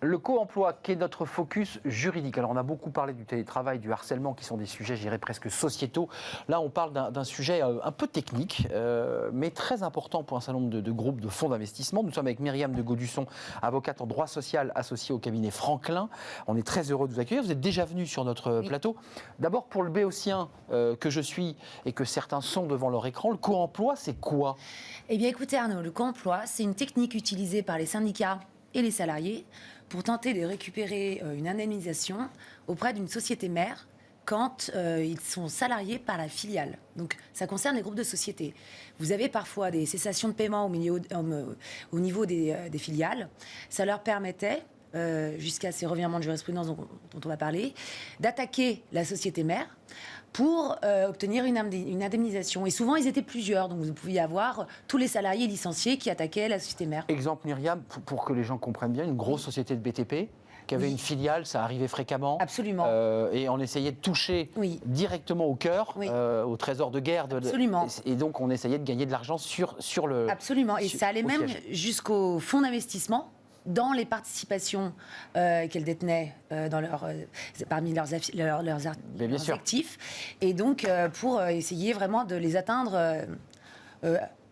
Le co-emploi, qui est notre focus juridique. Alors, on a beaucoup parlé du télétravail, du harcèlement, qui sont des sujets, je dirais, presque sociétaux. Là, on parle d'un sujet un peu technique, mais très important pour un certain nombre de groupes de fonds d'investissement. Nous sommes avec Myriam de Gaudusson, avocate en droit social associée au cabinet Franklin. On est très heureux de vous accueillir. Vous êtes déjà venu sur notre plateau. D'abord, pour le béotien que je suis et que certains sont devant leur écran, le co-emploi, c'est quoi? Eh bien, écoutez Arnaud, le co-emploi, c'est une technique utilisée par les syndicats et les salariés pour tenter de récupérer une indemnisation auprès d'une société mère quand ils sont salariés par la filiale. Donc, ça concerne les groupes de sociétés. Vous avez parfois des cessations de paiement au niveau des filiales. Ça leur permettait, jusqu'à ces revirements de jurisprudence dont on va parler, d'attaquer la société mère pour obtenir une indemnisation. Et souvent, ils étaient plusieurs. Donc, vous pouviez avoir tous les salariés licenciés qui attaquaient la société mère. Exemple, Myriam, pour que les gens comprennent bien, une grosse société de BTP qui avait une filiale, ça arrivait fréquemment. Absolument. Et on essayait de toucher directement au cœur, au trésor de guerre. Absolument. Et donc, on essayait de gagner de l'argent sur le... Absolument. Et ça allait même jusqu'au fonds d'investissement dans les participations qu'elles détenaient parmi leurs actifs. Et donc, pour essayer vraiment de les atteindre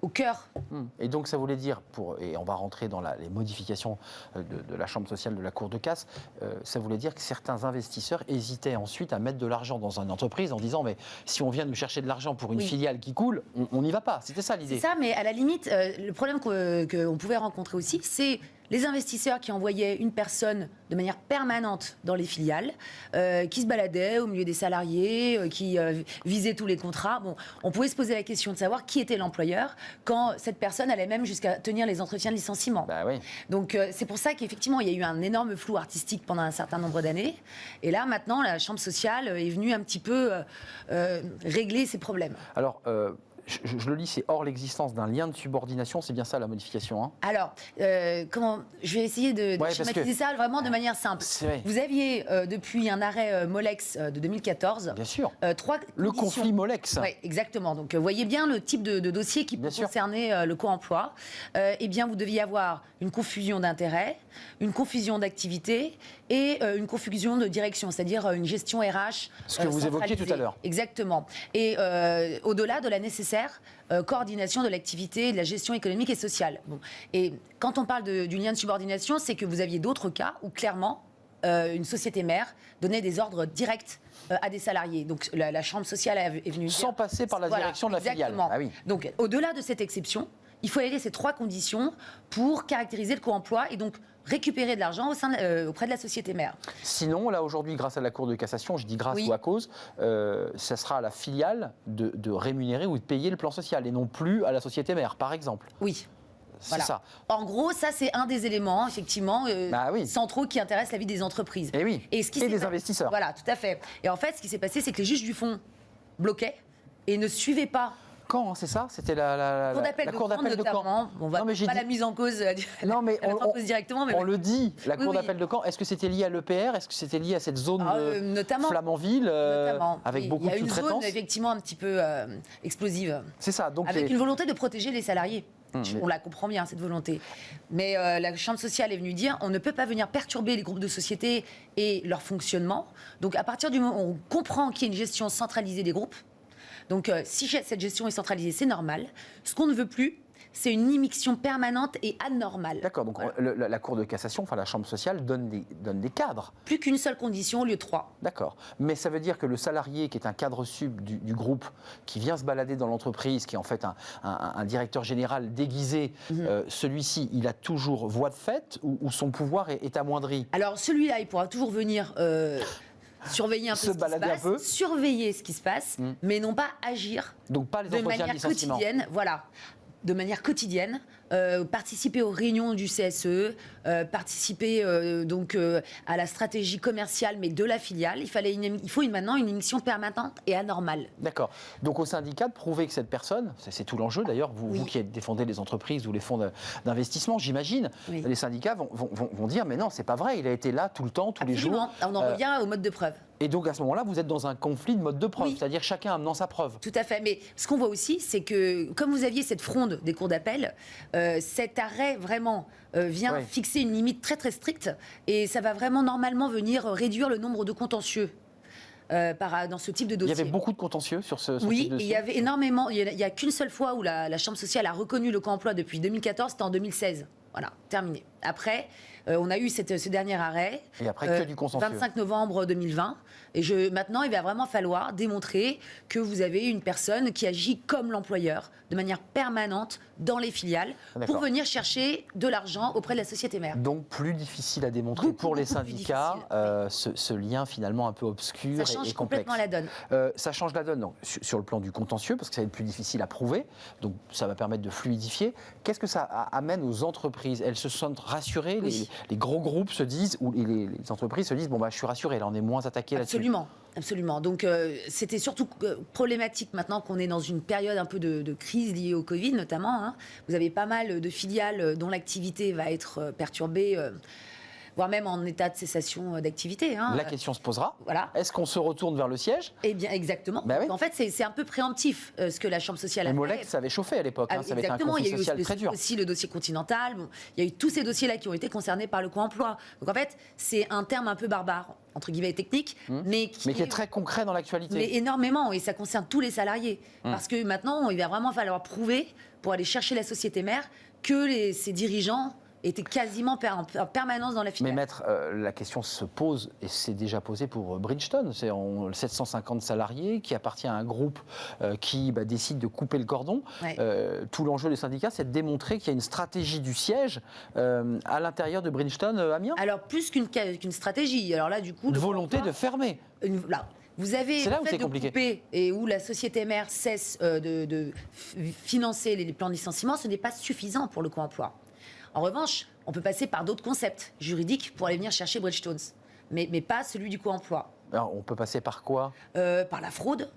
au cœur. Et donc, ça voulait dire, et on va rentrer dans les modifications de la Chambre sociale de la Cour de casse, ça voulait dire que certains investisseurs hésitaient ensuite à mettre de l'argent dans une entreprise en disant, mais si on vient de chercher de l'argent pour une filiale qui coule, on n'y va pas. C'était ça l'idée. C'est ça, mais à la limite, le problème qu'on pouvait rencontrer aussi, c'est les investisseurs qui envoyaient une personne de manière permanente dans les filiales, qui se baladaient au milieu des salariés, qui visaient tous les contrats. Bon, on pouvait se poser la question de savoir qui était l'employeur quand cette personne allait même jusqu'à tenir les entretiens de licenciement. Bah oui. Donc c'est pour ça qu'effectivement il y a eu un énorme flou artistique pendant un certain nombre d'années. Et là maintenant la Chambre sociale est venue un petit peu régler ces problèmes. Alors je le lis, c'est hors l'existence d'un lien de subordination, c'est bien ça la modification, hein? Alors, je vais essayer de schématiser ça vraiment de manière simple. Vous aviez, depuis un arrêt Molex de 2014, bien sûr. 3 le conflit Molex. Oui, exactement. Donc, voyez bien le type de dossier qui concernait le co-emploi. Eh bien, vous deviez avoir une confusion d'intérêts, une confusion d'activités et une confusion de direction, c'est-à-dire une gestion RH. Ce que vous évoquiez tout à l'heure. Exactement. Et au-delà de la nécessaire coordination de l'activité et de la gestion économique et sociale. Bon. Et quand on parle du lien de subordination, c'est que vous aviez d'autres cas où clairement une société mère donnait des ordres directs à des salariés. Donc la Chambre sociale est venue sans passer par la direction de la filiale. Ah oui. Donc au-delà de cette exception, il faut aller ces 3 conditions pour caractériser le co-emploi et donc récupérer de l'argent auprès de la société mère. Sinon, là aujourd'hui, grâce à la Cour de cassation, je dis grâce ou à cause, ça sera à la filiale de rémunérer ou de payer le plan social et non plus à la société mère, par exemple. Oui. C'est ça. En gros, ça c'est un des éléments, effectivement, centraux qui intéressent la vie des entreprises. Et oui. Et des investisseurs. Voilà, tout à fait. Et en fait, ce qui s'est passé, c'est que les juges du fonds bloquaient et ne suivaient pas. Quand, c'est ça? C'était la Cour d'appel de Caen. On va pas la mise en cause, directement. Mais on le dit, la Cour d'appel de Caen. Est-ce que c'était lié à l'EPR? Est-ce que c'était lié à cette zone Flamanville avec beaucoup de sous-traitance? Il y a une zone effectivement un petit peu explosive. C'est ça. Donc avec une volonté de protéger les salariés. On la comprend bien, cette volonté. Mais la Chambre sociale est venue dire on ne peut pas venir perturber les groupes de sociétés et leur fonctionnement. Donc à partir du moment où on comprend qu'il y a une gestion centralisée des groupes, donc si cette gestion est centralisée, c'est normal. Ce qu'on ne veut plus, c'est une immixtion permanente et anormale. D'accord, donc la Cour de cassation, enfin la Chambre sociale, donne des cadres. Plus qu'une seule condition au lieu de 3. D'accord, mais ça veut dire que le salarié qui est un cadre sub du groupe, qui vient se balader dans l'entreprise, qui est en fait un directeur général déguisé, celui-ci, il a toujours voix de fait ou son pouvoir est amoindri? Alors celui-là, il pourra toujours venir... surveiller un peu ce qui se passe, surveiller ce qui se passe, mais non pas agir. Donc pas les entretiens de licenciement. Quotidienne, voilà. De manière quotidienne, participer aux réunions du CSE, participer à la stratégie commerciale, mais de la filiale. Il faut maintenant une émission permanente et anormale. D'accord. Donc au syndicat, de prouver que cette personne, c'est tout l'enjeu d'ailleurs, vous qui défendez les entreprises ou les fonds d'investissement, j'imagine, les syndicats vont dire mais non, c'est pas vrai, il a été là tout le temps, tous les jours. On en revient au mode de preuve. Et donc à ce moment-là, vous êtes dans un conflit de mode de preuve, c'est-à-dire chacun amenant sa preuve. Tout à fait. Mais ce qu'on voit aussi, c'est que comme vous aviez cette fronde des cours d'appel, cet arrêt vraiment vient fixer une limite très très stricte et ça va vraiment normalement venir réduire le nombre de contentieux. Dans ce type de dossier. Il y avait beaucoup de contentieux sur ce type de dossier. Oui, il y avait énormément. Il n'y a qu'une seule fois où la Chambre sociale a reconnu le co-emploi depuis 2014, c'était en 2016. Voilà, terminé. Après, on a eu ce dernier arrêt. Et après, que du consensueux. 25 novembre 2020. Et maintenant, il va vraiment falloir démontrer que vous avez une personne qui agit comme l'employeur, de manière permanente, dans les filiales, pour venir chercher de l'argent auprès de la société mère. Donc, plus difficile à démontrer pour les syndicats, ce lien finalement un peu obscur et complexe. Ça change complètement la donne. Ça change la donne donc, sur le plan du contentieux, parce que ça va être plus difficile à prouver. Donc, ça va permettre de fluidifier. Qu'est-ce que ça amène aux entreprises? Elles se sentent rassurées, les gros groupes se disent, ou les entreprises se disent, bon, bah, je suis rassuré, là, on est moins attaqué là-dessus. Absolument. Donc, c'était surtout problématique maintenant qu'on est dans une période un peu de crise liée au Covid, notamment. Hein. Vous avez pas mal de filiales dont l'activité va être perturbée, voire même en état de cessation d'activité. Hein. La question se posera. Voilà. Est-ce qu'on se retourne vers le siège? Eh bien, exactement. Ben oui. En fait, c'est un peu préemptif ce que la Chambre sociale a fait. Molex, ça avait chauffé à l'époque. Ça avait été un conflit social très dur. Il y a eu aussi le dossier Continental. Bon, il y a eu tous ces dossiers-là qui ont été concernés par le co-emploi. Donc, en fait, c'est un terme un peu barbare, entre guillemets technique, mais qui est très concret dans l'actualité. Mais énormément, et ça concerne tous les salariés. Parce que maintenant, il va vraiment falloir prouver, pour aller chercher la société mère, que ces dirigeants étaient quasiment en permanence dans la filiale. Mais maître, la question se pose, et c'est déjà posé pour Bridgestone. C'est 750 salariés qui appartient à un groupe qui décide de couper le cordon. Ouais. Tout l'enjeu des syndicats, c'est de démontrer qu'il y a une stratégie du siège à l'intérieur de Bridgestone Amiens. Alors, plus qu'une stratégie. Alors là, du coup, une volonté de fermer. Vous avez le fait de couper et où la société mère cesse de financer les plans de licenciement, ce n'est pas suffisant pour le co-emploi. En revanche, on peut passer par d'autres concepts juridiques pour aller venir chercher Bridgestone, mais pas celui du co-emploi. Alors, on peut passer par quoi? Par la fraude,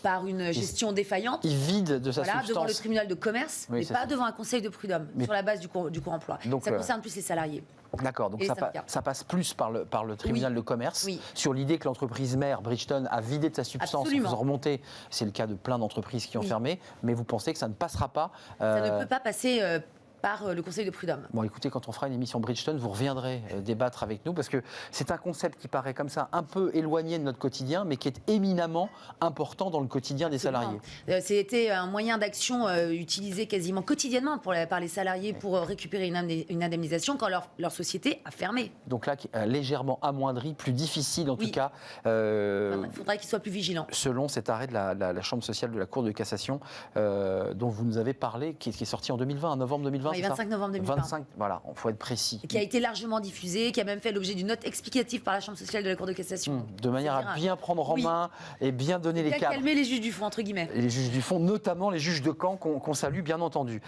par une gestion défaillante. Il vide de sa substance. Devant le tribunal de commerce, mais pas devant un conseil de prud'homme, sur la base du co-emploi. Donc, ça concerne plus les salariés. D'accord, donc ça passe plus par le tribunal de commerce, sur l'idée que l'entreprise mère, Bridgestone, a vidé de sa substance en faisant remonter. C'est le cas de plein d'entreprises qui ont fermé, mais vous pensez que ça ne passera pas Ça ne peut pas passer par le conseil de prud'homme. Bon, écoutez, quand on fera une émission Bridgestone, vous reviendrez débattre avec nous, parce que c'est un concept qui paraît comme ça un peu éloigné de notre quotidien, mais qui est éminemment important dans le quotidien des salariés. C'était un moyen d'action utilisé quasiment quotidiennement par les salariés pour récupérer une indemnisation quand leur société a fermé. Donc là, légèrement amoindri, plus difficile en tout cas. Il faudrait qu'ils soient plus vigilants. Selon cet arrêt de la Chambre sociale de la Cour de cassation dont vous nous avez parlé, qui est sorti en 2020, en novembre 2020. Oui, 25 novembre 2020. 25, voilà, il faut être précis. Qui a été largement diffusé, qui a même fait l'objet d'une note explicative par la Chambre sociale de la Cour de cassation. De manière à bien prendre en main et bien donner les cadres. Calmer les juges du fond, entre guillemets. Et les juges du fond, notamment les juges de Caen, qu'on salue, bien entendu.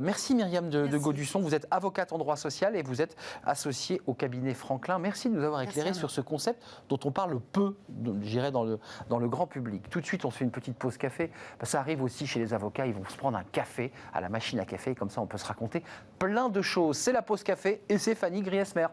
Merci Myriam de Gaudusson. Vous êtes avocate en droit social et vous êtes associée au cabinet Franklin. Merci de nous avoir éclairé sur ce concept dont on parle peu, je dirais, dans le grand public. Tout de suite, on se fait une petite pause café. Ça arrive aussi chez les avocats, ils vont se prendre un café à la machine à café, comme ça on peut se raconter plein de choses. C'est la pause café et c'est Fanny Griesmer.